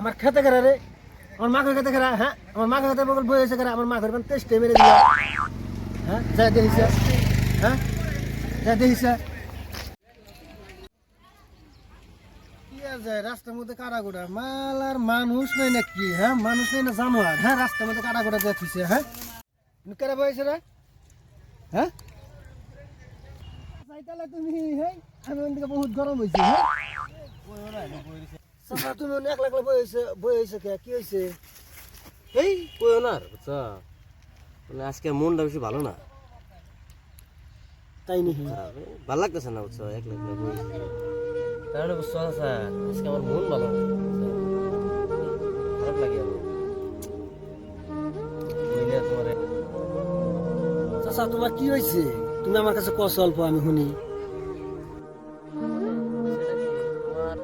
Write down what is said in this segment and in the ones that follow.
আমার খেতে গেরা রে, আমার মাকে খেতে গেরা, হ্যাঁ আমার মাকে খেতে বগল বই এসে গেরা, আমার মা করবেন টেস্টে মেরে দিল, হ্যাঁ যা দেখিস, হ্যাঁ যা দেখিস কি আর যায় রাস্তার মধ্যে কাটাগোড়া মাল আর মানুষ নেই নাকি, হ্যাঁ মানুষ নেই না জানোয়ার, হ্যাঁ রাস্তার মধ্যে কাটাগোড়া দেখছিস, হ্যাঁ কেরা বয়েছে রে, হ্যাঁ চাইতালে তুমি, হ্যাঁ আমি ওদিকে বহুত গরম হয়েছে, হ্যাঁ চাচা তুমি একলা একলা বয়েছে কে কি হয়েছে? এই কইও না বুঝছ, মানে আজকে মনটা বেশি ভালো না, তাই নাকি? ভালো লাগতেছে না বুঝছো, একলা একলা বইছি কারণে বুঝছো চাচা, আজকে আমার মন ভালো না, বুঝছো? খারাপ লাগে আমার বুঝলে তোমারে। চাচা তোমার কি হয়েছে? তুমি আমার কাছে কস অল্প আমি শুনি। সেটা কি তোমার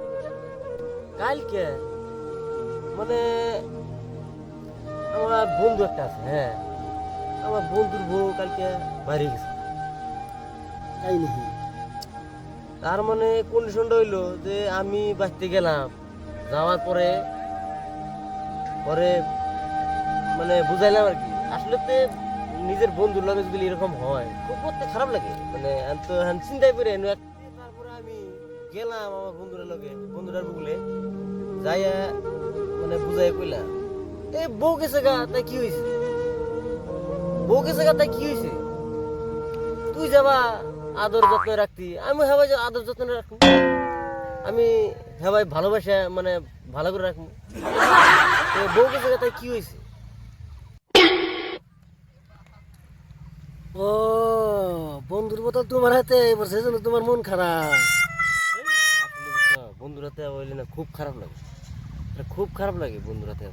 কালকে মানে আমার বন্ধু একটা আছে, হ্যাঁ আমার বন্ধুর বউ কালকে বাইরে গেছে। তাই নাকি? তার মানে কন্ডিশনটা হইলো যে আমি বাঁচতে গেলাম, যাওয়ার পরে পরে মানে বুঝাইলাম আর কি, আসলে তো নিজের বন্ধুর লগে যদি এরকম হয় খুব করতে খারাপ লাগে, মানে আমি তো চিন্তাই করে তারপরে আমি গেলাম আমার বন্ধুরা লগে, বন্ধুরার বুকলে যাইয়া মানে বুঝাই কইলাম এ বউ গেছে গা তাই কি হয়েছে, বউ গেছে গা তাই কি হয়েছে, তুই যাবা আদর যত্ন রাখতি, আমি হেবাই আদর যত্ন রাখবো, আমি হেবাই ভালোবাসা মানে ভালো করে রাখবো, বউ গেছে গা তাই কি হয়েছে। ও বন্ধুর বোতল তোমার হাতে এবার সেজন্য তোমার মন খারাপ। আসলে বুঝছো, বন্ধুরাতে হইলে না খুব খারাপ লাগে, খুব খারাপ লাগে বন্ধুরাতে।